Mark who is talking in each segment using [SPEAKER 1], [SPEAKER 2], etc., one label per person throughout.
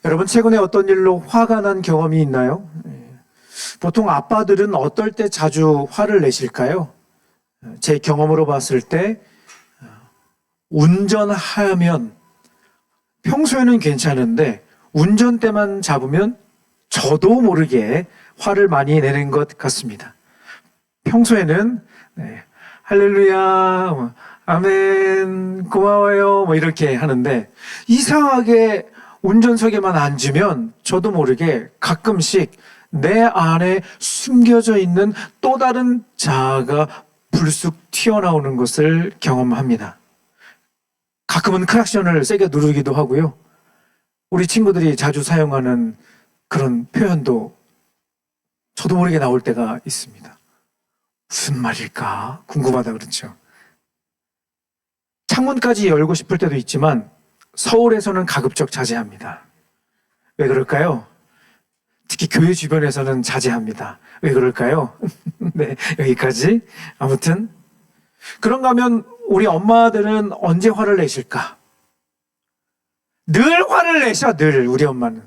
[SPEAKER 1] 여러분, 최근에 어떤 일로 화가 난 경험이 있나요? 보통 아빠들은 어떨 때 자주 화를 내실까요? 제 경험으로 봤을 때 운전하면 평소에는 괜찮은데 운전대만 잡으면 저도 모르게 화를 많이 내는 것 같습니다. 평소에는 할렐루야, 아멘, 고마워요, 뭐 이렇게 하는데 이상하게 운전석에만 앉으면 저도 모르게 가끔씩 내 안에 숨겨져 있는 또 다른 자아가 불쑥 튀어나오는 것을 경험합니다. 가끔은 크락션을 세게 누르기도 하고요. 우리 친구들이 자주 사용하는 그런 표현도 저도 모르게 나올 때가 있습니다. 무슨 말일까 궁금하다 그렇죠. 창문까지 열고 싶을 때도 있지만 서울에서는 가급적 자제합니다. 왜 그럴까요? 특히 교회 주변에서는 자제합니다. 왜 그럴까요? 네, 여기까지. 아무튼 그런가 하면 우리 엄마들은 언제 화를 내실까? 늘 화를 내셔, 늘 우리 엄마는.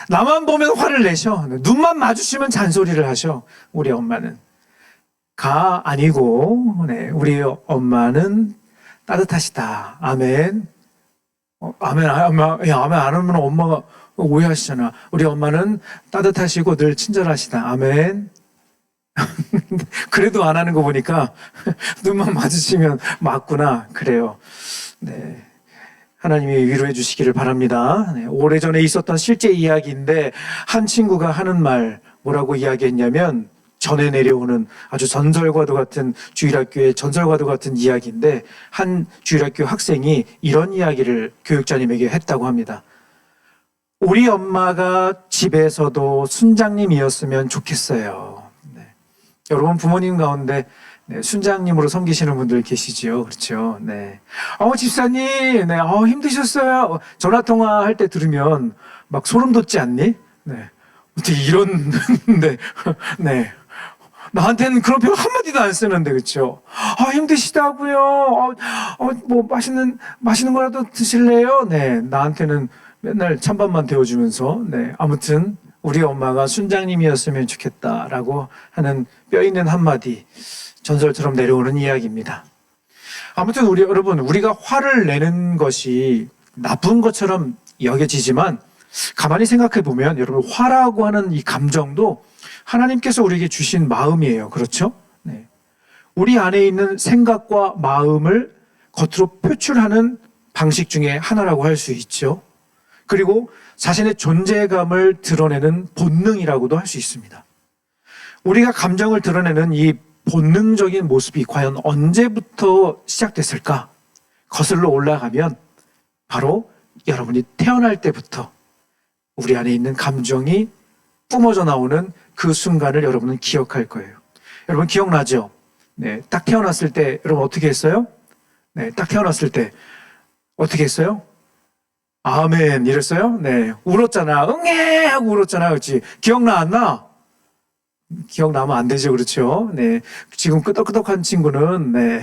[SPEAKER 1] 나만 보면 화를 내셔. 눈만 마주치면 잔소리를 하셔, 우리 엄마는. 가 아니고, 네, 우리 엄마는 따뜻하시다. 아멘. 아멘, 아멘, 야, 아멘 안 하면 엄마가 오해하시잖아. 우리 엄마는 따뜻하시고 늘 친절하시다. 아멘. 그래도 안 하는 거 보니까 눈만 마주치면 맞구나. 그래요. 네. 하나님이 위로해 주시기를 바랍니다. 네. 오래전에 있었던 실제 이야기인데 한 친구가 하는 말 뭐라고 이야기했냐면 전해 내려오는 아주 전설과도 같은 주일학교의 전설과도 같은 이야기인데 한 주일학교 학생이 이런 이야기를 교육자님에게 했다고 합니다. 우리 엄마가 집에서도 순장님이었으면 좋겠어요. 네. 여러분 부모님 가운데 순장님으로 섬기시는 분들 계시지요, 그렇죠? 네. 집사님, 네, 힘드셨어요. 전화 통화할 때 들으면 막 소름 돋지 않니? 네. 어떻게 이런, 네, 네. 나한테는 그런 표현 한마디도 안 쓰는데, 그렇죠? 힘드시다고요. 뭐 맛있는 거라도 드실래요? 네, 나한테는 맨날 찬밥만 데워주면서, 네, 아무튼 우리 엄마가 순장님이었으면 좋겠다라고 하는 뼈 있는 한마디, 전설처럼 내려오는 이야기입니다. 아무튼 여러분, 우리가 화를 내는 것이 나쁜 것처럼 여겨지지만 가만히 생각해 보면 여러분, 화라고 하는 이 감정도 하나님께서 우리에게 주신 마음이에요. 그렇죠? 네. 우리 안에 있는 생각과 마음을 겉으로 표출하는 방식 중에 하나라고 할 수 있죠. 그리고 자신의 존재감을 드러내는 본능이라고도 할 수 있습니다. 우리가 감정을 드러내는 이 본능적인 모습이 과연 언제부터 시작됐을까? 거슬러 올라가면 바로 여러분이 태어날 때부터 우리 안에 있는 감정이 뿜어져 나오는 그 순간을 여러분은 기억할 거예요. 여러분 기억나죠? 네, 딱 태어났을 때 여러분 어떻게 했어요? 네, 딱 태어났을 때 어떻게 했어요? 아멘 이랬어요? 네, 울었잖아. 응애 하고 울었잖아. 그렇지? 기억나 안 나? 기억나면 안 되죠. 그렇죠? 네, 지금 끄덕끄덕한 친구는 네,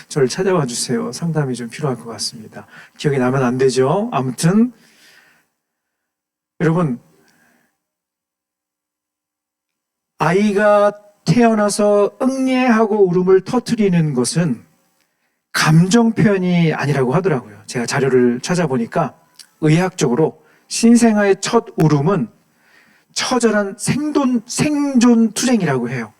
[SPEAKER 1] 저를 찾아와 주세요. 상담이 좀 필요할 것 같습니다. 기억이 나면 안 되죠. 아무튼 여러분, 아이가 태어나서 응애하고 울음을 터뜨리는 것은 감정 표현이 아니라고 하더라고요. 제가 자료를 찾아보니까 의학적으로 신생아의 첫 울음은 처절한 생존 투쟁이라고 해요.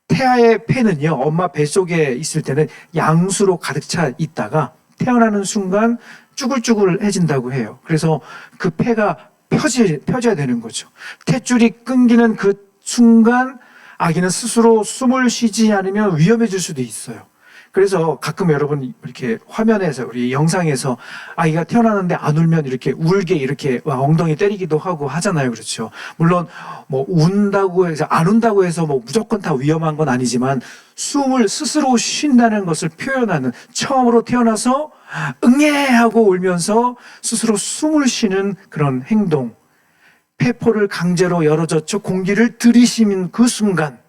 [SPEAKER 1] 태아의 폐는요, 엄마 뱃속에 있을 때는 양수로 가득 차 있다가 태어나는 순간 쭈글쭈글해진다고 해요. 그래서 그 폐가 펴져야 되는 거죠. 탯줄이 끊기는 그 순간 아기는 스스로 숨을 쉬지 않으면 위험해질 수도 있어요. 그래서 가끔 여러분 이렇게 화면에서 우리 영상에서 아이가 태어나는데 안 울면 이렇게 울게 이렇게 엉덩이 때리기도 하고 하잖아요. 그렇죠? 물론 뭐 운다고 해서 안 운다고 해서 뭐 무조건 다 위험한 건 아니지만 숨을 스스로 쉰다는 것을 표현하는 처음으로 태어나서 응애하고 울면서 스스로 숨을 쉬는 그런 행동, 폐포를 강제로 열어젖혀 공기를 들이쉬는 그 순간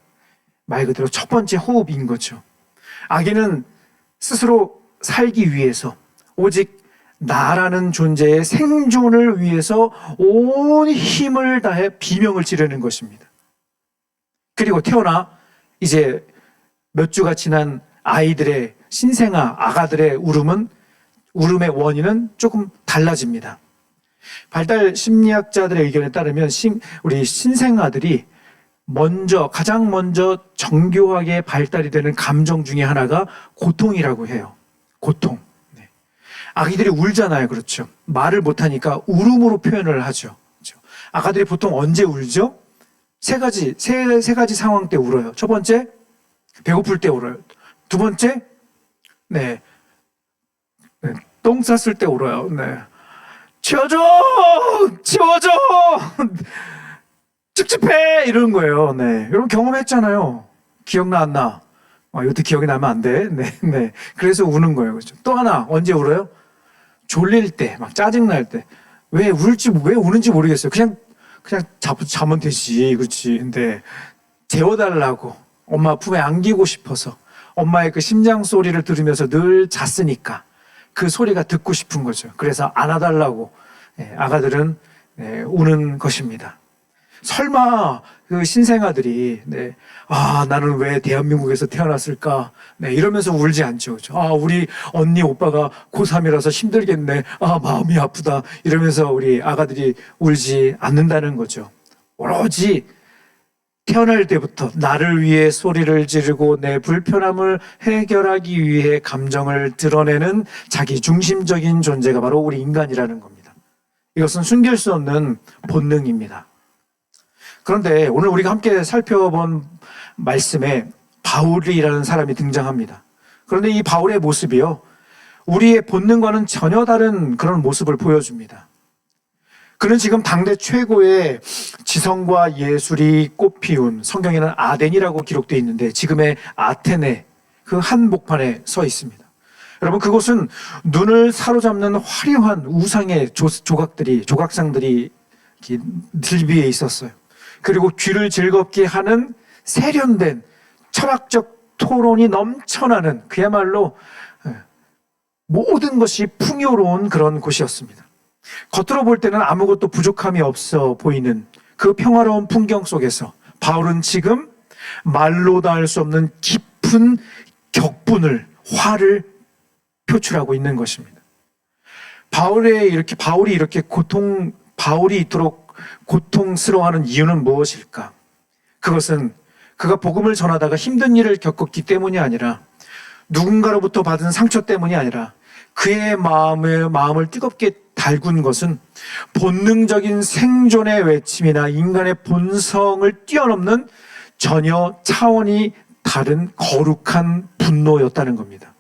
[SPEAKER 1] 말 그대로 첫 번째 호흡인 거죠. 아기는 스스로 살기 위해서 오직 나라는 존재의 생존을 위해서 온 힘을 다해 비명을 지르는 것입니다. 그리고 태어나 이제 몇 주가 지난 아이들의 신생아 아가들의 울음의 원인은 조금 달라집니다. 발달 심리학자들의 의견에 따르면 우리 신생아들이 가장 먼저 정교하게 발달이 되는 감정 중에 하나가 고통이라고 해요. 고통. 네. 아기들이 울잖아요. 그렇죠. 말을 못하니까 울음으로 표현을 하죠. 그렇죠. 아가들이 보통 언제 울죠? 세 가지 상황 때 울어요. 첫 번째, 배고플 때 울어요. 두 번째, 똥 쌌을 때 울어요. 치워줘! 찝찝해! 이러는 거예요. 여러분 경험했잖아요. 기억나, 안 나? 이것도 기억이 나면 안 돼. 그래서 우는 거예요. 그렇죠? 또 하나, 언제 울어요? 졸릴 때, 막 짜증날 때. 왜 우는지 모르겠어요. 그냥 자면 되지. 그렇지. 근데 재워달라고 엄마 품에 안기고 싶어서 엄마의 그 심장 소리를 들으면서 늘 잤으니까 그 소리가 듣고 싶은 거죠. 그래서 안아달라고 아가들은 우는 것입니다. 설마 그 신생아들이 나는 왜 대한민국에서 태어났을까 이러면서 울지 않죠. 그렇죠? 우리 언니 오빠가 고3이라서 힘들겠네. 마음이 아프다 이러면서 우리 아가들이 울지 않는다는 거죠. 오로지 태어날 때부터 나를 위해 소리를 지르고 내 불편함을 해결하기 위해 감정을 드러내는 자기 중심적인 존재가 바로 우리 인간이라는 겁니다. 이것은 숨길 수 없는 본능입니다. 그런데 오늘 우리가 함께 살펴본 말씀에 바울이라는 사람이 등장합니다. 그런데 이 바울의 모습이요, 우리의 본능과는 전혀 다른 그런 모습을 보여줍니다. 그는 지금 당대 최고의 지성과 예술이 꽃피운, 성경에는 아덴이라고 기록되어 있는데 지금의 아테네 그 한복판에 서 있습니다. 여러분, 그곳은 눈을 사로잡는 화려한 우상의 조각상들이 들비에 있었어요. 그리고 귀를 즐겁게 하는 세련된 철학적 토론이 넘쳐나는, 그야말로 모든 것이 풍요로운 그런 곳이었습니다. 겉으로 볼 때는 아무것도 부족함이 없어 보이는 그 평화로운 풍경 속에서 바울은 지금 말로 다 할 수 없는 깊은 격분을, 화를 표출하고 있는 것입니다. 바울이 이토록 고통스러워하는 이유는 무엇일까? 그것은 그가 복음을 전하다가 힘든 일을 겪었기 때문이 아니라, 누군가로부터 받은 상처 때문이 아니라, 그의 마음을 뜨겁게 달군 것은 본능적인 생존의 외침이나 인간의 본성을 뛰어넘는 전혀 차원이 다른 거룩한 분노였다는 겁니다.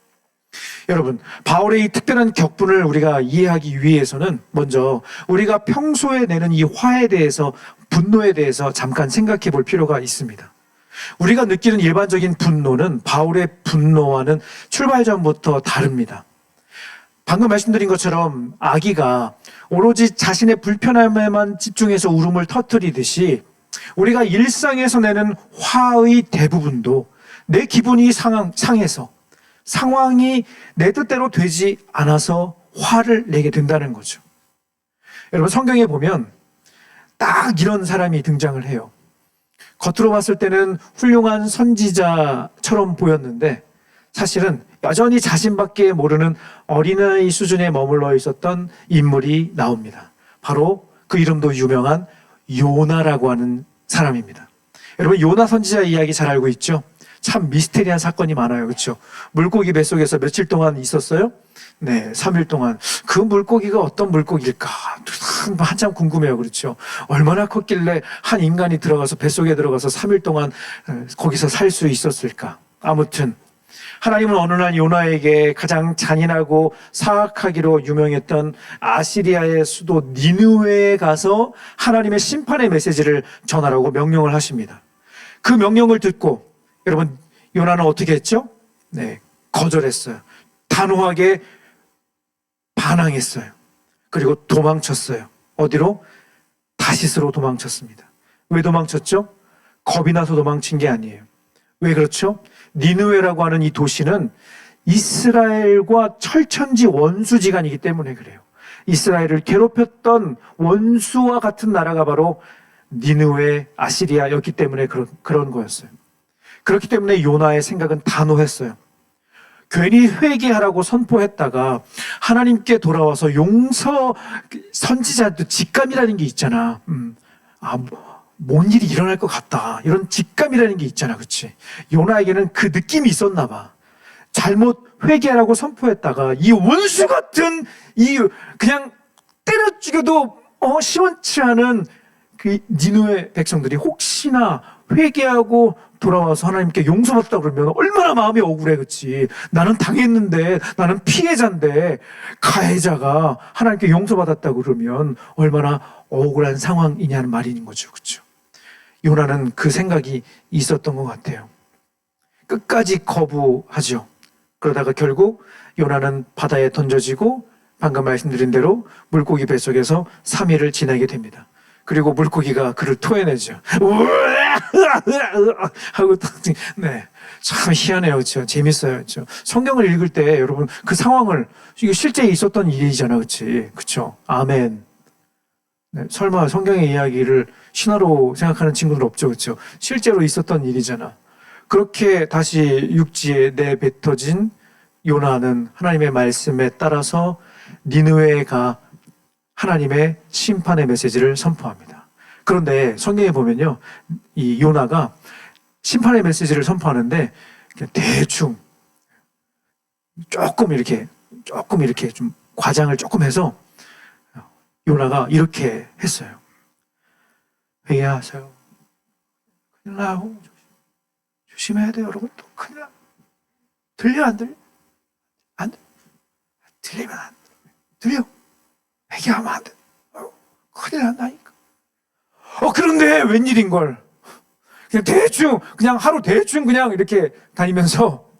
[SPEAKER 1] 여러분, 바울의 이 특별한 격분을 우리가 이해하기 위해서는 먼저 우리가 평소에 내는 이 화에 대해서, 분노에 대해서 잠깐 생각해 볼 필요가 있습니다. 우리가 느끼는 일반적인 분노는 바울의 분노와는 출발점부터 다릅니다. 방금 말씀드린 것처럼 아기가 오로지 자신의 불편함에만 집중해서 울음을 터뜨리듯이 우리가 일상에서 내는 화의 대부분도 내 기분이 상해서, 상황이 내 뜻대로 되지 않아서 화를 내게 된다는 거죠. 여러분, 성경에 보면 딱 이런 사람이 등장을 해요. 겉으로 봤을 때는 훌륭한 선지자처럼 보였는데 사실은 여전히 자신밖에 모르는 어린아이 수준에 머물러 있었던 인물이 나옵니다. 바로 그 이름도 유명한 요나라고 하는 사람입니다. 여러분, 요나 선지자 이야기 잘 알고 있죠? 참 미스테리한 사건이 많아요. 그렇죠? 물고기 뱃속에서 며칠 동안 있었어요? 3일 동안. 그 물고기가 어떤 물고기일까? 한참 궁금해요. 그렇죠? 얼마나 컸길래 한 인간이 뱃속에 들어가서 3일 동안 거기서 살 수 있었을까? 아무튼 하나님은 어느 날 요나에게 가장 잔인하고 사악하기로 유명했던 아시리아의 수도 니느웨에 가서 하나님의 심판의 메시지를 전하라고 명령을 하십니다. 그 명령을 듣고 여러분, 요나는 어떻게 했죠? 거절했어요. 단호하게 반항했어요. 그리고 도망쳤어요. 어디로? 다시스로 도망쳤습니다. 왜 도망쳤죠? 겁이 나서 도망친 게 아니에요. 왜 그렇죠? 니느웨라고 하는 이 도시는 이스라엘과 철천지 원수지간이기 때문에 그래요. 이스라엘을 괴롭혔던 원수와 같은 나라가 바로 니느웨, 아시리아였기 때문에 그런 거였어요. 그렇기 때문에 요나의 생각은 단호했어요. 괜히 회개하라고 선포했다가 하나님께 돌아와서 용서, 선지자도 직감이라는 게 있잖아. 뭔 일이 일어날 것 같다. 이런 직감이라는 게 있잖아. 그치? 요나에게는 그 느낌이 있었나 봐. 잘못 회개하라고 선포했다가 이 원수 같은 그냥 때려 죽여도 시원치 않은 그 니느웨 백성들이 혹시나 회개하고 돌아와서 하나님께 용서받다 그러면 얼마나 마음이 억울해. 그치? 나는 당했는데, 나는 피해자인데 가해자가 하나님께 용서받았다 그러면 얼마나 억울한 상황이냐는 말인 거죠. 그렇죠? 요나는 그 생각이 있었던 것 같아요. 끝까지 거부하죠. 그러다가 결국 요나는 바다에 던져지고 방금 말씀드린 대로 물고기 뱃속에서 3일을 지나게 됩니다. 그리고 물고기가 그를 토해내죠. 하고 네, 참 희한해요. 그렇죠? 재밌어요. 그렇죠? 성경을 읽을 때 여러분 그 상황을, 이게 실제 있었던 일이잖아. 그렇지? 그렇죠? 아멘. 네, 설마 성경의 이야기를 신화로 생각하는 친구들 없죠. 그렇죠? 실제로 있었던 일이잖아. 그렇게 다시 육지에 내뱉어진 요나는 하나님의 말씀에 따라서 니느웨에 가 하나님의 심판의 메시지를 선포합니다. 그런데 성경에 보면요, 이 요나가 심판의 메시지를 선포하는데 대충 조금 이렇게 좀 과장을 조금 해서 요나가 이렇게 했어요. 회개하세요. 큰일 나요. 조심해야 돼요, 여러분. 또 큰일 나. 들려, 안 들려? 안 들려. 들리면 안 들려. 회개하면 안 돼. 큰일 난다니까. 그런데 웬일인걸. 그냥 하루 대충 그냥 이렇게 다니면서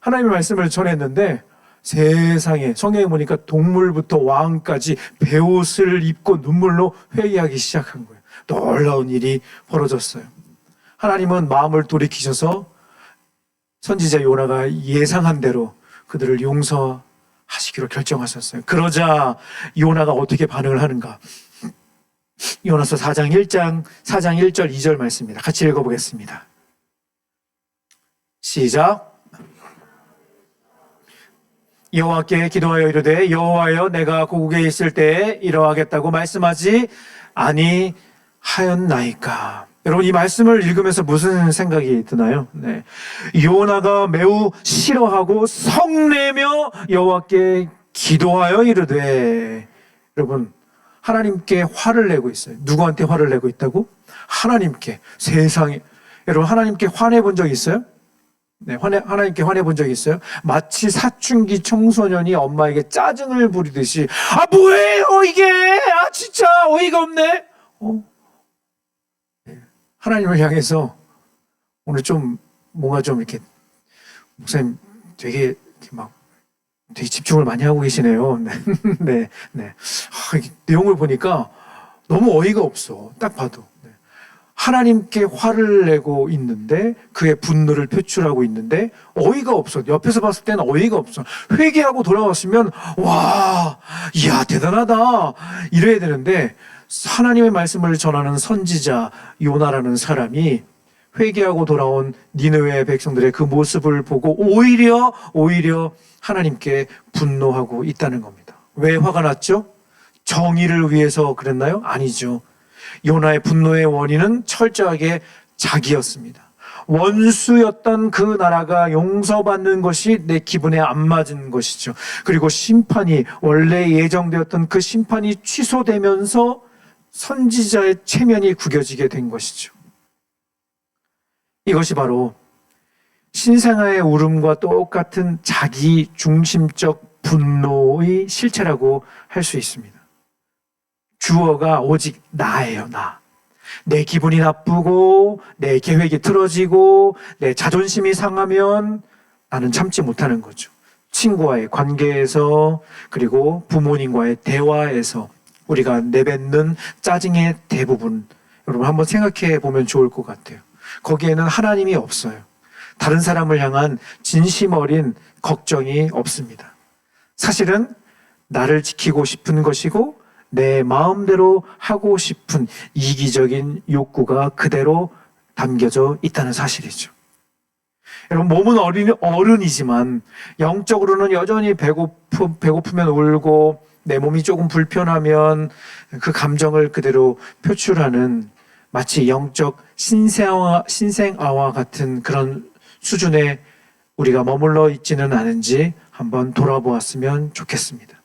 [SPEAKER 1] 하나님의 말씀을 전했는데 세상에 성경에 보니까 동물부터 왕까지 베옷을 입고 눈물로 회개하기 시작한 거예요. 놀라운 일이 벌어졌어요. 하나님은 마음을 돌이키셔서 선지자 요나가 예상한 대로 그들을 용서하시기로 결정하셨어요. 그러자 요나가 어떻게 반응을 하는가? 요나서 4장 1절 2절 말씀입니다. 같이 읽어보겠습니다. 시작. 여호와께 기도하여 이르되 여호와여 내가 고국에 있을 때에 이러하겠다고 말씀하지 아니하였나이까. 여러분 이 말씀을 읽으면서 무슨 생각이 드나요? 네. 요나가 매우 싫어하고 성내며 여호와께 기도하여 이르되, 여러분 하나님께 화를 내고 있어요. 누구한테 화를 내고 있다고? 하나님께. 세상에. 여러분 하나님께 화내 본 적 있어요? 네, 하나님께 화내 본 적이 있어요? 마치 사춘기 청소년이 엄마에게 짜증을 부리듯이 뭐예요 이게? 진짜 어이가 없네. 하나님을 향해서 오늘 좀 뭔가 좀 이렇게 목사님 되게 집중을 많이 하고 계시네요. 네. 내용을 보니까 너무 어이가 없어. 딱 봐도. 하나님께 화를 내고 있는데 그의 분노를 표출하고 있는데 어이가 없어. 옆에서 봤을 때는 어이가 없어. 회개하고 돌아왔으면 와, 이야 대단하다 이래야 되는데 하나님의 말씀을 전하는 선지자 요나라는 사람이 회개하고 돌아온 니느웨 백성들의 그 모습을 보고 오히려 하나님께 분노하고 있다는 겁니다. 왜 화가 났죠? 정의를 위해서 그랬나요? 아니죠. 요나의 분노의 원인은 철저하게 자기였습니다. 원수였던 그 나라가 용서받는 것이 내 기분에 안 맞은 것이죠. 그리고 심판이, 원래 예정되었던 그 심판이 취소되면서 선지자의 체면이 구겨지게 된 것이죠. 이것이 바로 신생아의 울음과 똑같은 자기 중심적 분노의 실체라고 할 수 있습니다. 주어가 오직 나예요, 나. 내 기분이 나쁘고 내 계획이 틀어지고 내 자존심이 상하면 나는 참지 못하는 거죠. 친구와의 관계에서 그리고 부모님과의 대화에서 우리가 내뱉는 짜증의 대부분, 여러분 한번 생각해 보면 좋을 것 같아요. 거기에는 하나님이 없어요. 다른 사람을 향한 진심 어린 걱정이 없습니다. 사실은 나를 지키고 싶은 것이고 내 마음대로 하고 싶은 이기적인 욕구가 그대로 담겨져 있다는 사실이죠. 여러분, 몸은 어른이지만 영적으로는 여전히 배고프면 울고 내 몸이 조금 불편하면 그 감정을 그대로 표출하는 마치 영적 신생아와 같은 그런 수준에 우리가 머물러 있지는 않은지 한번 돌아보았으면 좋겠습니다.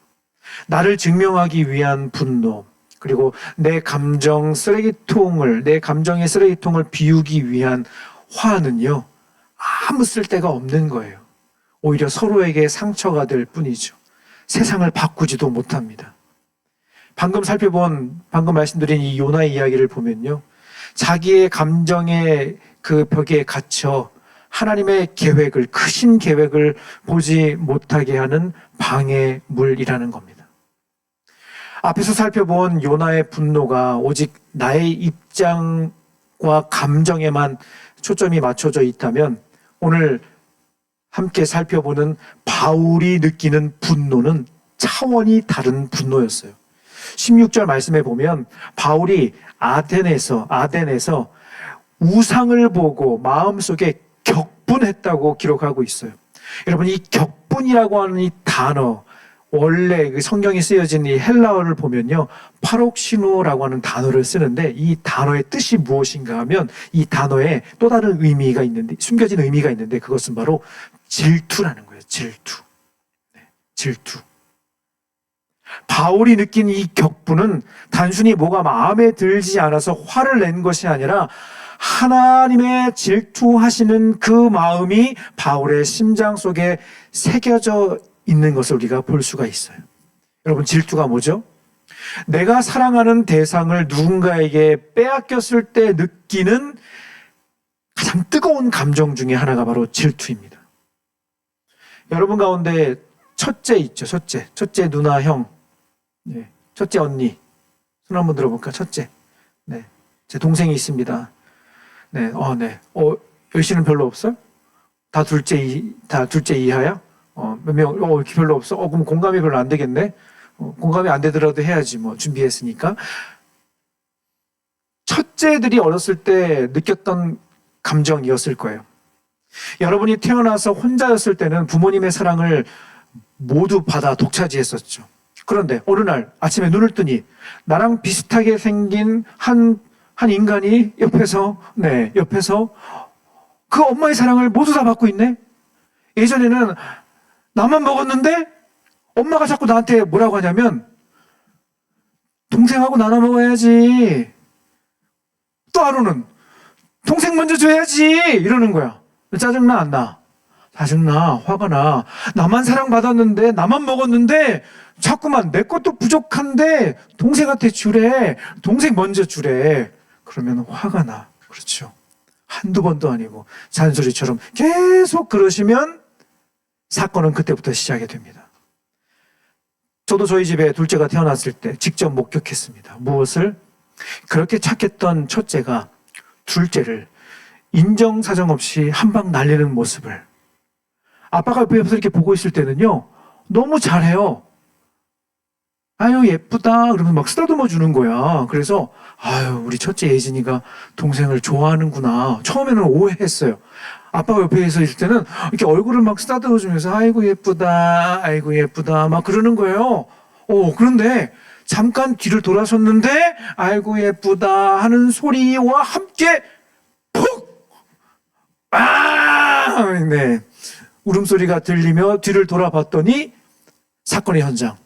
[SPEAKER 1] 나를 증명하기 위한 분노, 그리고 내 감정의 쓰레기통을 비우기 위한 화는요, 아무 쓸데가 없는 거예요. 오히려 서로에게 상처가 될 뿐이죠. 세상을 바꾸지도 못합니다. 방금 말씀드린 이 요나의 이야기를 보면요, 자기의 감정의 그 벽에 갇혀 하나님의 크신 계획을 보지 못하게 하는 방해물이라는 겁니다. 앞에서 살펴본 요나의 분노가 오직 나의 입장과 감정에만 초점이 맞춰져 있다면, 오늘 함께 살펴보는 바울이 느끼는 분노는 차원이 다른 분노였어요. 16절 말씀에 보면 바울이 아덴에서 우상을 보고 마음속에 격분했다고 기록하고 있어요. 여러분, 이 격분이라고 하는 이 단어, 원래 그 성경이 쓰여진 이 헬라어를 보면요, 파록시노라고 하는 단어를 쓰는데, 이 단어의 뜻이 무엇인가 하면 이 단어에 또 다른 의미가 있는데, 숨겨진 의미가 있는데, 그것은 바로 질투라는 거예요. 질투. 질투. 바울이 느낀 이 격분은 단순히 뭐가 마음에 들지 않아서 화를 낸 것이 아니라 하나님의 질투하시는 그 마음이 바울의 심장 속에 새겨져 있는 것을 우리가 볼 수가 있어요. 여러분, 질투가 뭐죠? 내가 사랑하는 대상을 누군가에게 빼앗겼을 때 느끼는 가장 뜨거운 감정 중에 하나가 바로 질투입니다. 여러분 가운데 첫째 있죠. 첫째 누나, 형, 첫째 언니. 손 한번 들어볼까? 첫째. 제 동생이 있습니다. 여시는 별로 없어? 다 둘째 이하야? 몇 명? 이렇게 별로 없어? 그럼 공감이 별로 안 되겠네? 공감이 안 되더라도 해야지, 준비했으니까. 첫째들이 어렸을 때 느꼈던 감정이었을 거예요. 여러분이 태어나서 혼자였을 때는 부모님의 사랑을 모두 받아 독차지했었죠. 그런데 어느 날 아침에 눈을 뜨니 나랑 비슷하게 생긴 한 인간이 옆에서 그 엄마의 사랑을 모두 다 받고 있네? 예전에는 나만 먹었는데 엄마가 자꾸 나한테 뭐라고 하냐면, 동생하고 나눠 먹어야지. 또 하루는 동생 먼저 줘야지 이러는 거야. 짜증나 안 나? 짜증나, 화가 나. 나만 사랑받았는데, 나만 먹었는데 자꾸만 내 것도 부족한데 동생한테 주래. 동생 먼저 주래. 그러면 화가 나. 그렇죠. 한두 번도 아니고 잔소리처럼 계속 그러시면 사건은 그때부터 시작이 됩니다. 저도 저희 집에 둘째가 태어났을 때 직접 목격했습니다. 무엇을? 그렇게 착했던 첫째가 둘째를 인정사정 없이 한 방 날리는 모습을, 아빠가 옆에서 이렇게 보고 있을 때는요, 너무 잘해요. 아유, 예쁘다. 그러면서 막 쓰다듬어 주는 거야. 그래서, 우리 첫째 예진이가 동생을 좋아하는구나. 처음에는 오해했어요. 아빠가 옆에 있을 때는 이렇게 얼굴을 막 쓰다듬어 주면서, 아이고, 예쁘다. 아이고, 예쁘다. 막 그러는 거예요. 그런데 잠깐 뒤를 돌아섰는데, 아이고, 예쁘다 하는 소리와 함께, 푹! 네. 울음소리가 들리며 뒤를 돌아봤더니 사건의 현장.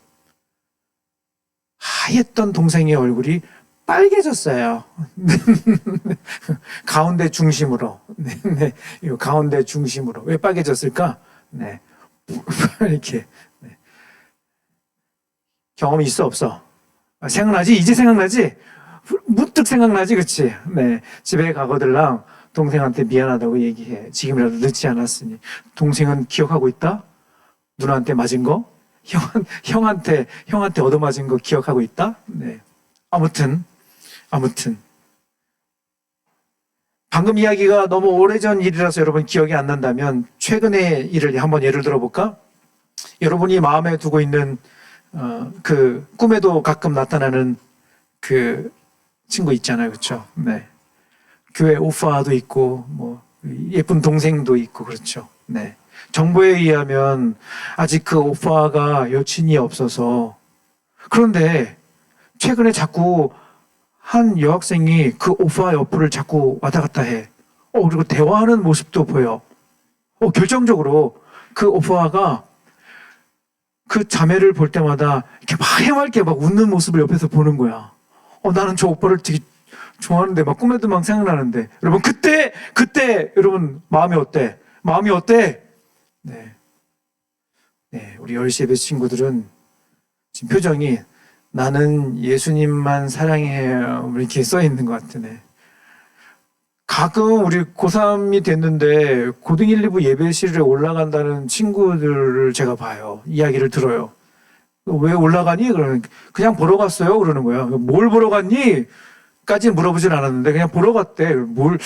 [SPEAKER 1] 하였던 동생의 얼굴이 빨개졌어요. 가운데 중심으로. 가운데 중심으로. 왜 빨개졌을까? 이렇게. 경험이 있어, 없어? 생각나지? 이제 생각나지? 문득 생각나지, 그치? 집에 가거들랑 동생한테 미안하다고 얘기해. 지금이라도 늦지 않았으니. 동생은 기억하고 있다? 누나한테 맞은 거? 형한테 얻어맞은 거 기억하고 있다? 아무튼. 방금 이야기가 너무 오래전 일이라서 여러분 기억이 안 난다면 최근의 일을 한번 예를 들어볼까? 여러분이 마음에 두고 있는 그 꿈에도 가끔 나타나는 그 친구 있잖아요, 그렇죠? 네. 교회 오빠도 있고 뭐 예쁜 동생도 있고 그렇죠. 네. 정보에 의하면 아직 그 오빠가 여친이 없어서 그런데 최근에 자꾸 한 여학생이 그 오빠 옆을 자꾸 왔다 갔다 해. 그리고 대화하는 모습도 보여. 결정적으로 그 오빠가 그 자매를 볼 때마다 이렇게 막 해맑게 막 웃는 모습을 옆에서 보는 거야. 나는 저 오빠를 되게 좋아하는데 막 꿈에도 막 생각나는데 여러분 그때 여러분 마음이 어때? 마음이 어때? 네, 우리 열시예배 친구들은 지금 표정이 나는 예수님만 사랑해요 이렇게 써 있는 것 같으네. 가끔 우리 고3이 됐는데 고등 1, 2부 예배실에 올라간다는 친구들을 제가 봐요. 이야기를 들어요. 왜 올라가니? 그러면 그냥 보러 갔어요. 그러는 거야. 뭘 보러 갔니? 까지 물어보진 않았는데 그냥 보러 갔대. 뭘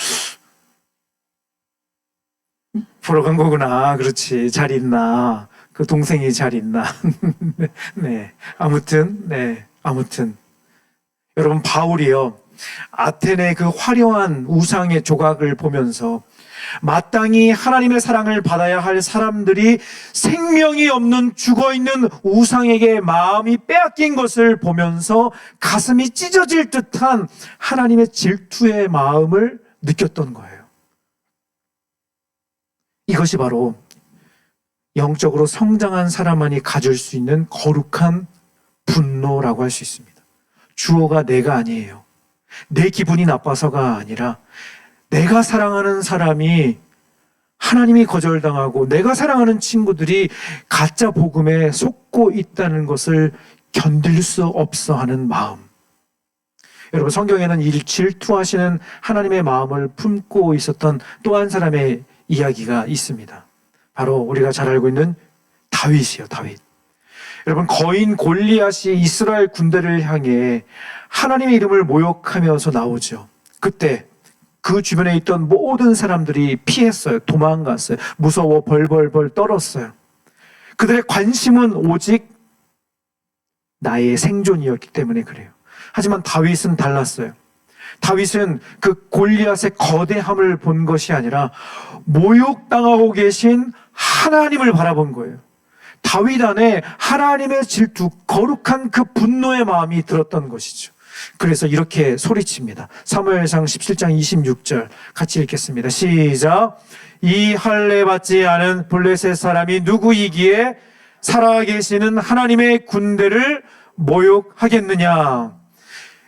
[SPEAKER 1] 보러 간 거구나. 그렇지. 잘 있나? 그 동생이 잘 있나? 네. 아무튼 여러분 바울이요. 아테네의 그 화려한 우상의 조각을 보면서 마땅히 하나님의 사랑을 받아야 할 사람들이 생명이 없는 죽어있는 우상에게 마음이 빼앗긴 것을 보면서 가슴이 찢어질 듯한 하나님의 질투의 마음을 느꼈던 거예요. 이것이 바로 영적으로 성장한 사람만이 가질 수 있는 거룩한 분노라고 할 수 있습니다. 주어가 내가 아니에요. 내 기분이 나빠서가 아니라 내가 사랑하는 사람이 하나님이 거절당하고 내가 사랑하는 친구들이 가짜 복음에 속고 있다는 것을 견딜 수 없어 하는 마음. 여러분 성경에는 이 질투하시는 하나님의 마음을 품고 있었던 또 한 사람의 이야기가 있습니다. 바로 우리가 잘 알고 있는 다윗이요, 다윗. 여러분 거인 골리앗이 이스라엘 군대를 향해 하나님의 이름을 모욕하면서 나오죠. 그때 그 주변에 있던 모든 사람들이 피했어요. 도망갔어요. 무서워 벌벌벌 떨었어요. 그들의 관심은 오직 나의 생존이었기 때문에 그래요. 하지만 다윗은 달랐어요. 다윗은 그 골리앗의 거대함을 본 것이 아니라 모욕당하고 계신 하나님을 바라본 거예요. 다윗 안에 하나님의 질투, 거룩한 그 분노의 마음이 들었던 것이죠. 그래서 이렇게 소리칩니다. 사무엘상 17장 26절 같이 읽겠습니다. 시작. 이 할례 받지 않은 블레셋 사람이 누구이기에 살아계시는 하나님의 군대를 모욕하겠느냐.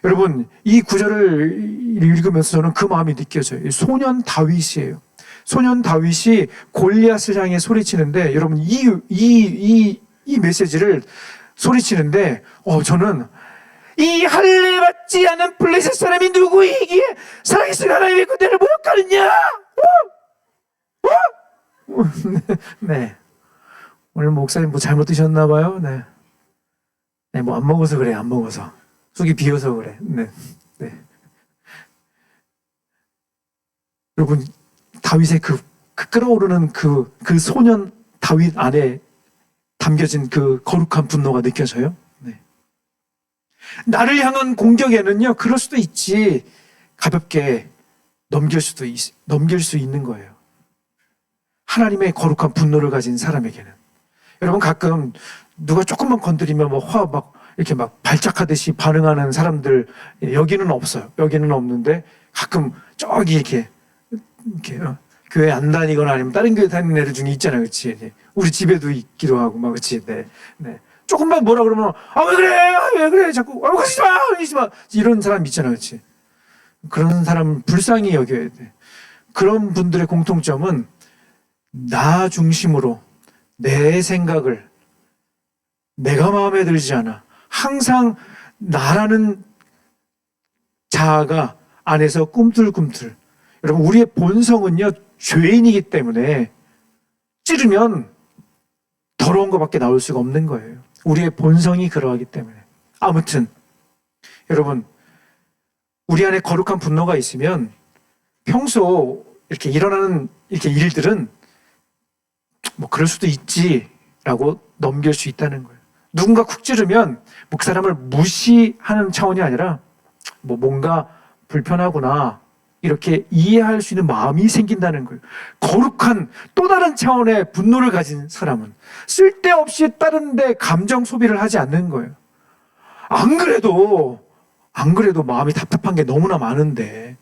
[SPEAKER 1] 여러분 이 구절을 읽으면서 저는 그 마음이 느껴져요. 소년 다윗이에요. 소년 다윗이 골리앗을 향해 소리치는데 여러분 이 메시지를 소리치는데 저는 이 할례 받지 않은 블레셋 사람이 누구이기에 살아계신 하나님의 군대를 모욕하느냐? 네. 오늘 목사님 뭐 잘못 드셨나 봐요. 네, 뭐 안 먹어서 그래, 안 먹어서. 속이 비어서 그래. 네. 여러분, 다윗의 그 끓어오르는 그 소년 다윗 안에 담겨진 그 거룩한 분노가 느껴져요? 네. 나를 향한 공격에는요, 그럴 수도 있지. 가볍게 넘길 수 있는 거예요. 하나님의 거룩한 분노를 가진 사람에게는. 여러분, 가끔 누가 조금만 건드리면 이렇게 막 발작하듯이 반응하는 사람들, 여기는 없어요. 여기는 없는데, 가끔 저기 이렇게 교회 안 다니거나 아니면 다른 교회 다니는 애들 중에 있잖아요. 그치? 우리 집에도 있기도 하고, 그치? 네. 조금만 뭐라 그러면, 왜 그래? 자꾸, 그러지 마! 이런 사람 있잖아요. 그치? 그런 사람 불쌍히 여겨야 돼. 그런 분들의 공통점은 나 중심으로 내 생각을 내가 마음에 들지 않아. 항상 나라는 자아가 안에서 꿈틀꿈틀. 여러분, 우리의 본성은요, 죄인이기 때문에 찌르면 더러운 것밖에 나올 수가 없는 거예요. 우리의 본성이 그러하기 때문에. 아무튼, 여러분, 우리 안에 거룩한 분노가 있으면 평소 이렇게 일어나는 이렇게 일들은 뭐 그럴 수도 있지라고 넘길 수 있다는 거예요. 누군가 쿡 찌르면 뭐 그 사람을 무시하는 차원이 아니라 뭐 뭔가 불편하구나 이렇게 이해할 수 있는 마음이 생긴다는 거예요. 거룩한 또 다른 차원의 분노를 가진 사람은 쓸데없이 다른 데 감정 소비를 하지 않는 거예요. 안 그래도 마음이 답답한 게 너무나 많은데,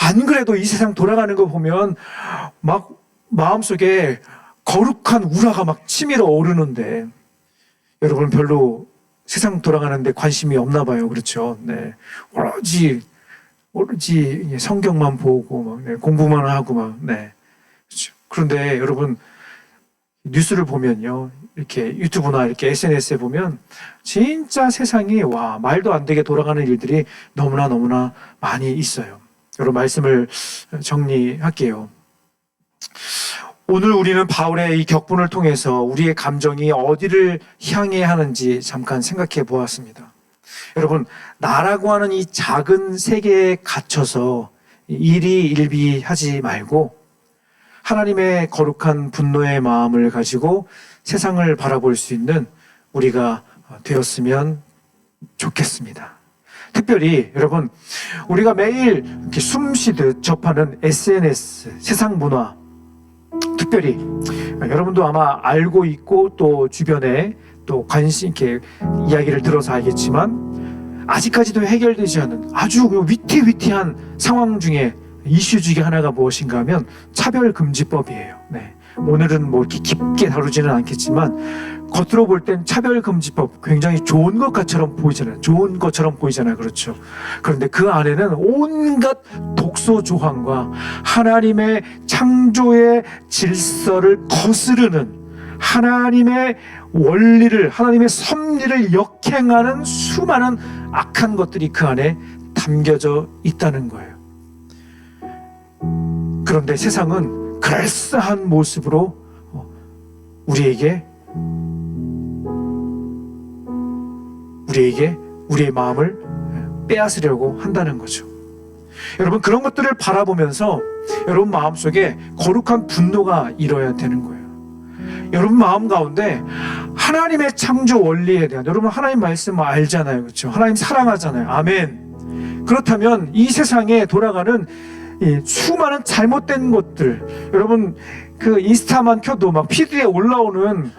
[SPEAKER 1] 안 그래도 이 세상 돌아가는 거 보면 막 마음속에 거룩한 우라가 막 치밀어 오르는데, 여러분 별로 세상 돌아가는데 관심이 없나 봐요. 그렇죠? 네. 오로지 성경만 보고 막, 네, 공부만 하고 막, 네. 그렇죠. 그런데 여러분 뉴스를 보면요, 이렇게 유튜브나 이렇게 SNS에 보면 진짜 세상이 말도 안 되게 돌아가는 일들이 너무나 많이 있어요. 여러분 말씀을 정리할게요. 오늘 우리는 바울의 이 격분을 통해서 우리의 감정이 어디를 향해야 하는지 잠깐 생각해 보았습니다. 여러분, 나라고 하는 이 작은 세계에 갇혀서 일희일비하지 말고 하나님의 거룩한 분노의 마음을 가지고 세상을 바라볼 수 있는 우리가 되었으면 좋겠습니다. 특별히 여러분, 우리가 매일 이렇게 숨쉬듯 접하는 SNS, 세상 문화, 특별히 여러분도 아마 알고 있고 또 주변에 또 관심 있게 이야기를 들어서 알겠지만 아직까지도 해결되지 않은 아주 위태위태한 상황 중에 이슈 중에 하나가 무엇인가 하면 차별금지법이에요. 네. 오늘은 뭐 이렇게 깊게 다루지는 않겠지만 겉으로 볼 땐 차별금지법 굉장히 좋은 것처럼 보이잖아요. 그렇죠. 그런데 그 안에는 온갖 독소 조항과 하나님의 창조의 질서를 거스르는 하나님의 원리를, 하나님의 섭리를 역행하는 수많은 악한 것들이 그 안에 담겨져 있다는 거예요. 그런데 세상은 그럴싸한 모습으로 우리에게 우리의 마음을 빼앗으려고 한다는 거죠. 여러분, 그런 것들을 바라보면서 여러분 마음속에 거룩한 분노가 일어야 되는 거예요. 여러분 마음 가운데 하나님의 창조 원리에 대한, 여러분 하나님 말씀 알잖아요. 그렇죠? 하나님 사랑하잖아요. 아멘. 그렇다면 이 세상에 돌아가는 이 수많은 잘못된 것들, 여러분 그 인스타만 켜도 막 피드에 올라오는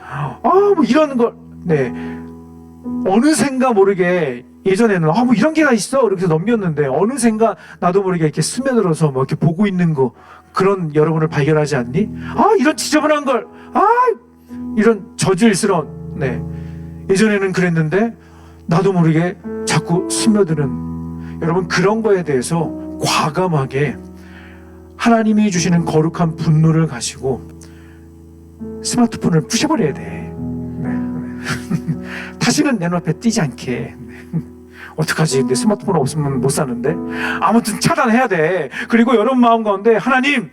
[SPEAKER 1] 뭐 이런 걸, 네, 어느샌가 모르게 예전에는 뭐 이런 게가 있어 이렇게 넘겼는데 어느샌가 나도 모르게 이렇게 스며들어서 뭐 이렇게 보고 있는 거, 그런 여러분을 발견하지 않니? 이런 지저분한 걸, 이런 저질스러운, 네, 예전에는 그랬는데 나도 모르게 자꾸 스며드는, 여러분 그런 거에 대해서 과감하게 하나님이 주시는 거룩한 분노를 가지고 스마트폰을 부셔버려야 돼. 다시는 내 눈앞에 띄지 않게. 어떡하지? 근데 스마트폰 없으면 못 사는데. 아무튼 차단해야 돼. 그리고 여러분 마음 가운데 하나님,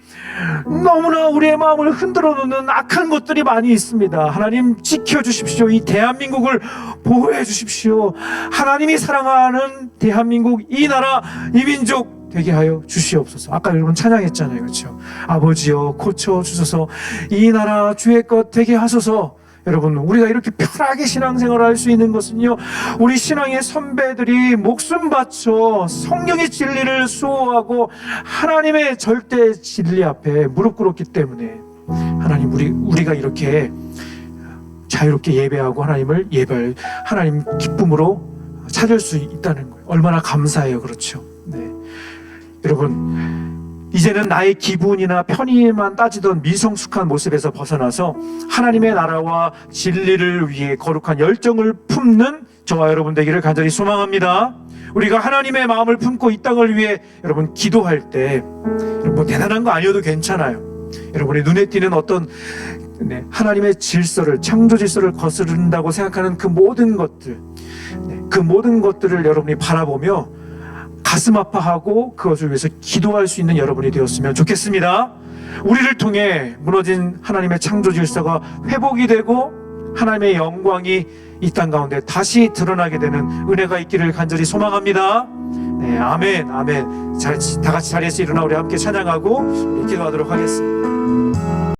[SPEAKER 1] 너무나 우리의 마음을 흔들어 놓는 악한 것들이 많이 있습니다. 하나님 지켜주십시오. 이 대한민국을 보호해 주십시오. 하나님이 사랑하는 대한민국, 이 나라, 이 민족 되게 하여 주시옵소서. 아까 여러분 찬양했잖아요. 그렇죠? 아버지여 고쳐 주소서. 이 나라 주의 것 되게 하소서. 여러분, 우리가 이렇게 편하게 신앙생활을 할 수 있는 것은요, 우리 신앙의 선배들이 목숨 바쳐 성령의 진리를 수호하고 하나님의 절대 진리 앞에 무릎 꿇었기 때문에 하나님, 우리가 이렇게 자유롭게 예배하고 하나님을 예배할, 하나님 기쁨으로 찾을 수 있다는 거예요. 얼마나 감사해요. 그렇죠? 네. 여러분, 이제는 나의 기분이나 편의만 따지던 미성숙한 모습에서 벗어나서 하나님의 나라와 진리를 위해 거룩한 열정을 품는 저와 여러분 되기를 간절히 소망합니다. 우리가 하나님의 마음을 품고 이 땅을 위해 여러분 기도할 때, 뭐 대단한 거 아니어도 괜찮아요. 여러분의 눈에 띄는 어떤 하나님의 질서를, 창조 질서를 거스른다고 생각하는 그 모든 것들, 그 모든 것들을 여러분이 바라보며 가슴 아파하고 그것을 위해서 기도할 수 있는 여러분이 되었으면 좋겠습니다. 우리를 통해 무너진 하나님의 창조 질서가 회복이 되고 하나님의 영광이 이 땅 가운데 다시 드러나게 되는 은혜가 있기를 간절히 소망합니다. 네, 아멘, 아멘. 다 같이 자리에서 일어나 우리 함께 찬양하고 기도하도록 하겠습니다.